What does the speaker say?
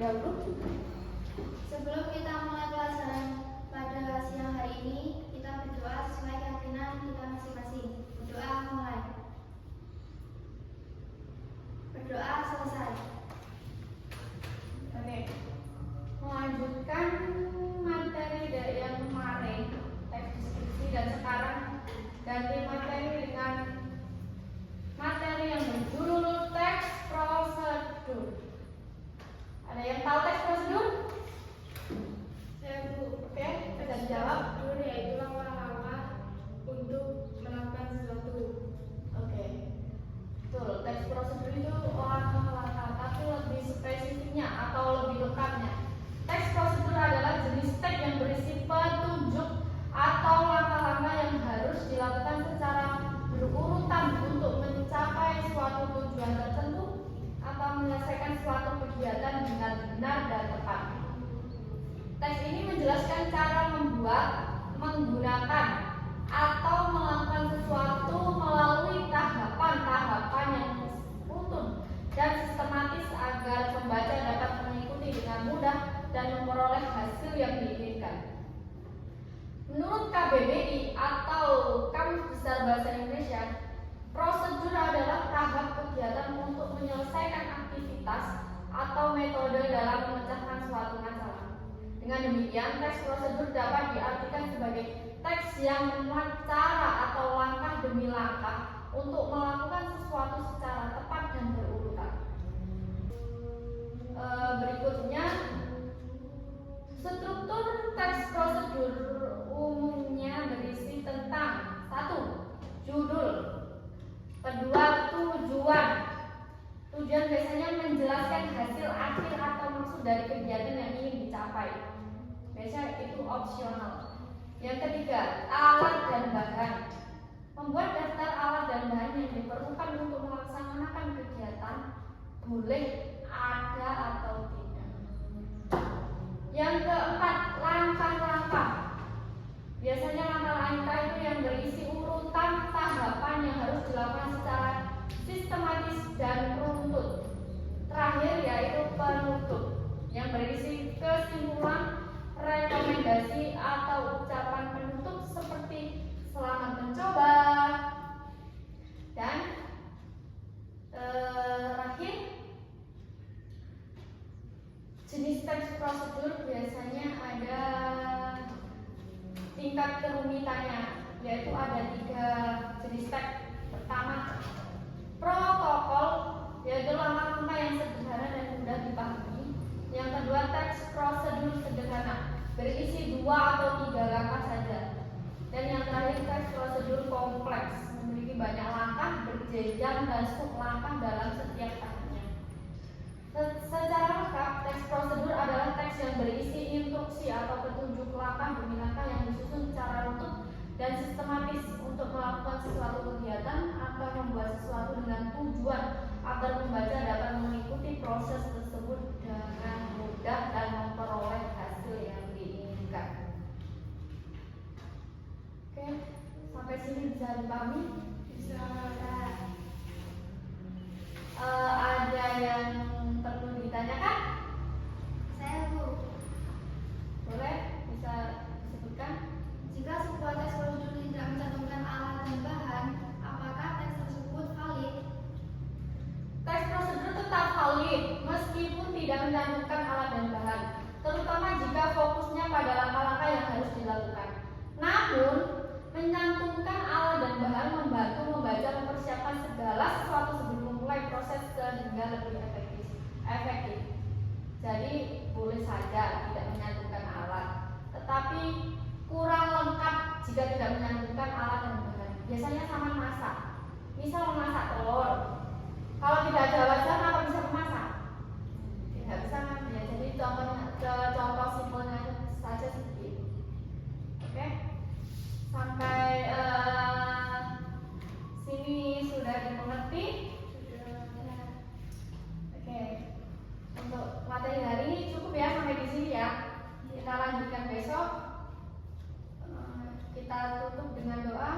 dahulu. Sebelum kita mulai pelajaran pada siang hari ini, kita berdoa sesuai keyakinan kita masing-masing. Berdoa mulai. Berdoa selesai. Oke, melanjutkan materi dari yang kemarin, teks deskripsi, dan sekarang ganti materi dengan materi yang berjudul teks prosedur. Ada yang tahu teks prosedur? Saya Bu. Oke, kita jawab. Prosedur yaitu langkah-langkah untuk melakukan sesuatu. Oke, betul. Teks prosedur itu langkah-langkah, tapi lebih spesifiknya atau lebih lengkapnya. Teks prosedur adalah jenis teks yang berisi petunjuk atau langkah-langkah yang harus dilakukan secara berurutan untuk mencapai suatu tujuan tertentu atau menyelesaikan suatu kegiatan dengan benar dan tepat. Teks ini menjelaskan cara membuat, menggunakan, atau melakukan sesuatu melalui tahapan-tahapan yang runtun dan sistematis agar pembaca dapat mengikuti dengan mudah dan memperoleh hasil yang diinginkan. Menurut KBBI atau Kamus Besar Bahasa Indonesia, prosedur adalah tahap kegiatan untuk menyelesaikan aktivitas atau metode dalam memecahkan suatu masalah. Dengan demikian, teks prosedur dapat diartikan sebagai teks yang memuat cara atau langkah demi langkah untuk melakukan sesuatu secara tepat dan berurutan. Berikutnya, struktur teks prosedur umumnya berisi tentang 1. Judul. Kedua, tujuan. Tujuan biasanya menjelaskan hasil akhir atau maksud dari kegiatan yang ingin dicapai. Biasanya itu opsional. Yang ketiga, alat dan bahan. Membuat daftar alat dan bahan yang diperlukan untuk melaksanakan kegiatan, boleh ada atau tidak. Yang keempat, langkah-langkah. Biasanya langkah-langkah itu yang berisi urutan tahapan yang harus dilakukan secara sistematis dan runtut. Terakhir yaitu penutup, yang berisi kesimpulan, rekomendasi atau ucapan penutup seperti selamat mencoba. Dan terakhir, jenis teks prosedur biasanya ada tingkat kerumitannya, yaitu ada 3 jenis teks. Pertama, protokol, yaitu langkah-langkah yang sederhana dan mudah dipahami. Yang kedua, teks prosedur sederhana, berisi 2 atau 3 langkah saja. Dan yang terakhir, teks prosedur kompleks, memiliki banyak langkah, berjenjang dan sub-langkah dalam setiap tahapnya. Secara lengkap, teks prosedur adalah teks yang berisi instruksi atau petunjuk langkah demi langkah yang disusun secara runtut dan sistematis untuk melakukan sesuatu kegiatan atau membuat sesuatu dengan tujuan agar pembaca dapat mengikuti proses tersebut dengan mudah dan memperoleh hasil yang diinginkan. Oke, sampai sini bisa dipahami? Bisa. Ada yang perlu ditanyakan? Saya Bu. Boleh, bisa disebutkan? Jika sebuah teks prosedur tidak mencantumkan alat dan bahan, apakah teks tersebut valid? Teks prosedur tetap valid meskipun tidak mencantumkan alat dan bahan, terutama jika fokusnya pada langkah-langkah yang harus dilakukan. Namun, mencantumkan alat dan bahan membantu membaca mempersiapkan segala sesuatu sebelum memulai proses sehingga lebih efektif. Jadi, boleh saja tidak mencantumkan alat, tetapi kurang lengkap jika tidak mencantumkan alat dan bahan. Biasanya sama masak. Misal memasak telur, kalau tidak ada wajan, apa bisa memasak? Tidak bisa kan? Ya, jadi contoh simpelnya saja seperti itu. Oke, sampai sini sudah dimengerti? Oke, untuk materi hari ini cukup ya, sampai di sini ya. Kita lanjutkan besok. Kita tutup dengan doa.